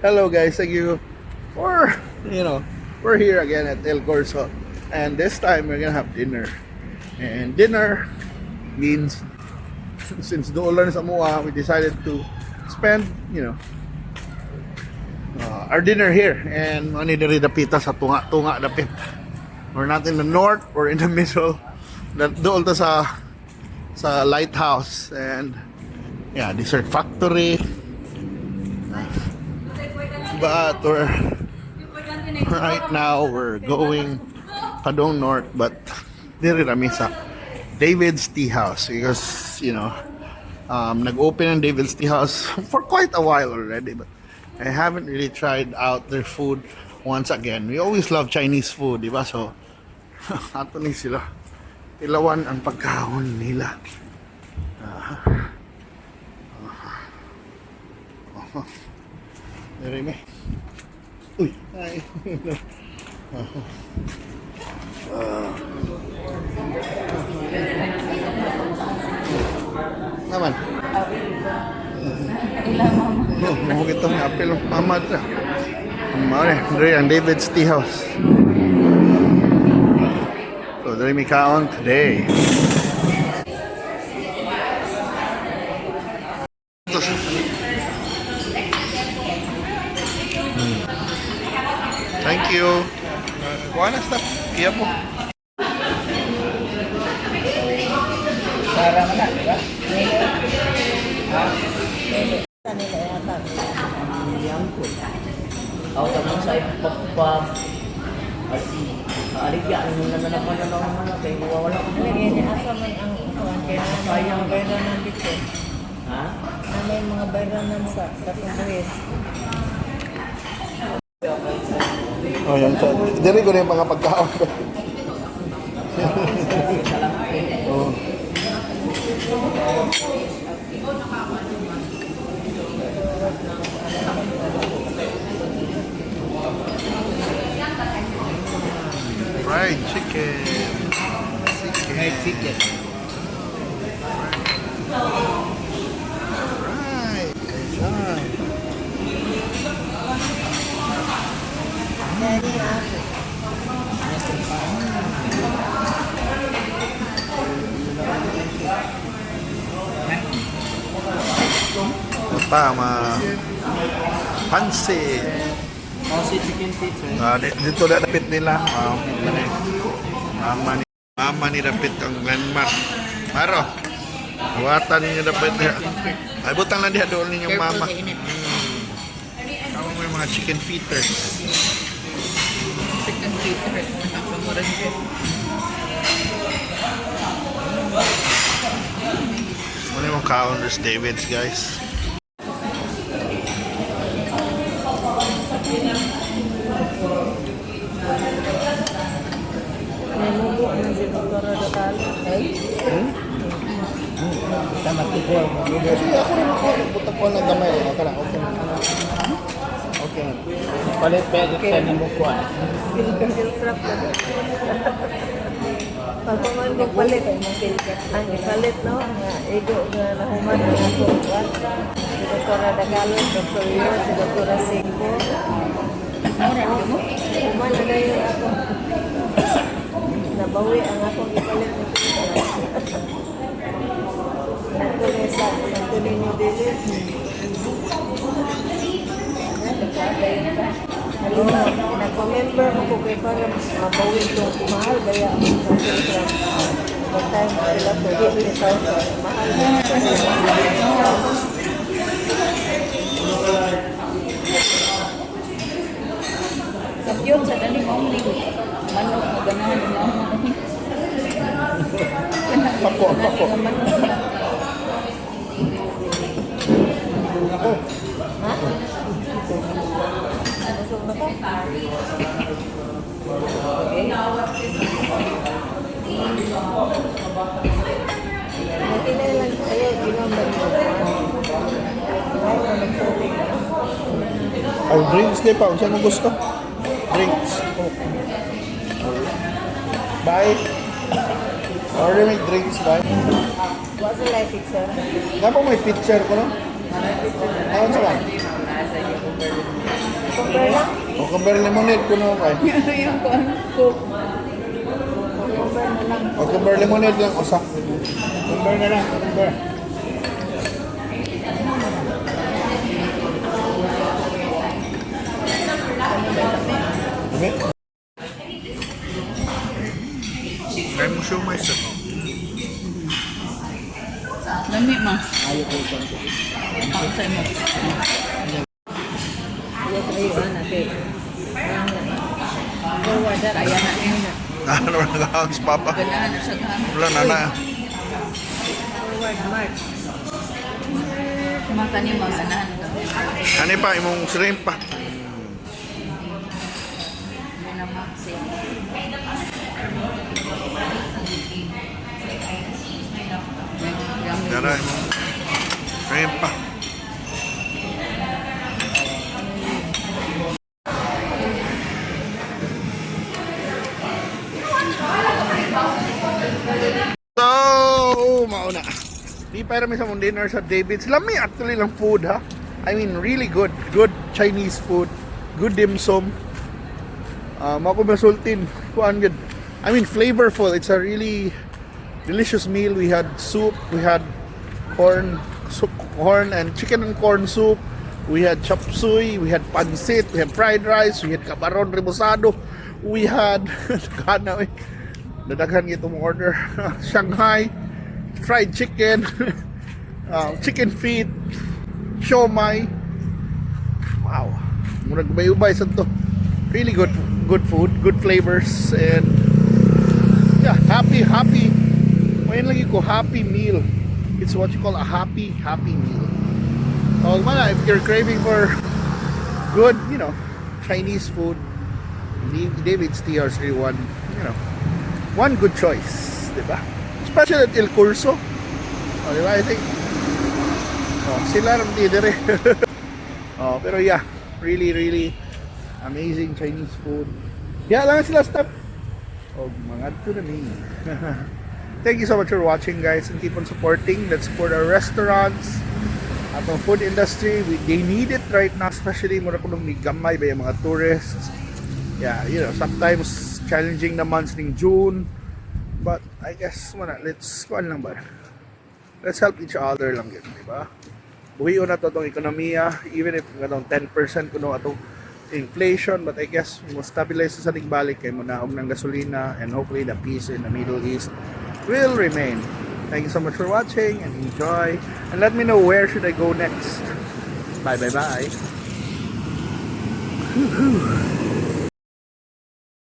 Hello guys, thank you for, we're here again at El Corso, and this time we're gonna have dinner. And dinner means, since doon lang sa Mua, we decided to spend, our dinner here. And ano diri dapita sa tunga dapit. We're not in the north, we're in the middle. Doon ta sa lighthouse, and yeah, dessert factory. But right now we're going Padong North, but diri rami sa David's Tea House because nag-open ang David's Tea House for quite a while already, but I haven't really tried out their food once again. We always love Chinese food, di ba? So ato ni sila ilawan ang pagkaon nila. Diri me. Uy, ay. Naman. Mau kita apel mama na. Mare, diri ang David's Tea House. So diri mi kaon today. Thank you. Kuha na stuff. Kaya po. Sarang na, di ba? Kanila yata. Yang ko. Ako naman sa ipapapap. Aligya, ano na naman na naman na kayo wala ko. Alagay niya asa man ang kuwan kaya sayang bayranan dito. Ha? Ano yung mga bayranan sa Datong Buwis. Oh, yan. Diri ko na yung mga pagkaon. Oh. Fried chicken. Fried chicken. Right. Enjoy. Kaya niya ako. Pansit. Kasi chicken pizza. Dito na dapit nila. Mama ni dapit ang landmark. Maro. Buwatan niyo dapit niya. Ay, butang lang diha doon ninyong mama. Kamu mo yung mga chicken feeters. Chicken feeder. Nakamuran siya. Ano yung counters, David's, guys? May mubo ng si Dr. Rodotalo. Ay? Tama ko. Sige, ako rin ako. Buta ko ng gamay. Okay lang, okay lang. Okay lang. Palit pwede ka ni mo ko. Silkrap na doon. Pagpaman kong palit, ang ipalit, no? Nga, ego nga nahuman ng ako. Si Dr. Radagalo, Dr. Rio, si Dr. Cinco. Human na yun ako. Nabawi ang akong ipalit na kita. Nagtuloy sa Santuloy New Delhi. Nagpa-member ako kay para mabawi itong mahal kaya ang Santuloy sa time sila to 50,000. Mahal na. Yun sa dali mo manok na ganahan mo. Pako. Ha? Busog na ka? Natinay lang kayo, ginamban mo. Ay, nagtubig. Ang drinks din pa. Saan mo gusto? Drinks. Bye. Order may drinks, bye. What's the light picture? Nga po may picture ko, no? Ano sa ba? Nasa iyo. Cucumber lang? Cucumber lemonade kuno kay. Yung kuan cook. Cucumber na lang. Cucumber lemonade lang usa. Cucumber na lang, cucumber. Okay. Kaya mo siya may sa Lami ma. Ayaw ko ito. Ako sa mo. Yes, ayun na, okay. Forward that ayan na yun. ano na lang si Papa. Ganahan na siya ka. Wala na. Forward, Mark. Kumaka ni mo ganahan ka. Ano pa imong shrimp pa? Hindi na maxi. Dara imong shrimp pa. So, mauna. Di pa rin sa mong dinner sa David's. Lami actually lang food ha. I mean, really good. Good Chinese food. Good dim sum. Mako masultin. Kuan good. I mean, flavorful. It's a really delicious meal. We had soup. We had corn and chicken and corn soup. We had chop suey. We had pancit. We had fried rice. We had camarón rebusado. We had dadaghan itong order. Shanghai fried chicken, chicken feet, siomai. Wow, murag ubay-ubay sa to. Really good food, good flavors, and yeah, happy. Ngayon lagi ko happy meal. It's what you call a happy meal. So, if you're craving for good, Chinese food, David's Tea is really one good choice, diba? Especially at El Curso. Diba? I think sila rin dire. Pero yeah, really amazing Chinese food. Kaya lang sila stop. Mga to na ni. Thank you so much for watching, guys, and keep on supporting. Let's support our restaurants, our food industry. They need it right now, especially mura ko nung gamay ba yung mga tourists. Yeah, sometimes challenging the months in June, but I guess let's help each other lang yun, di ba? Buhiyo na to itong ekonomiya, even if 10% kuno atong inflation, but I guess mo stabilize sa balik kay mo naog ng gasolina, and hopefully the peace in the Middle East will remain. Thank you so much for watching, and enjoy, and let me know where should I go next. Bye.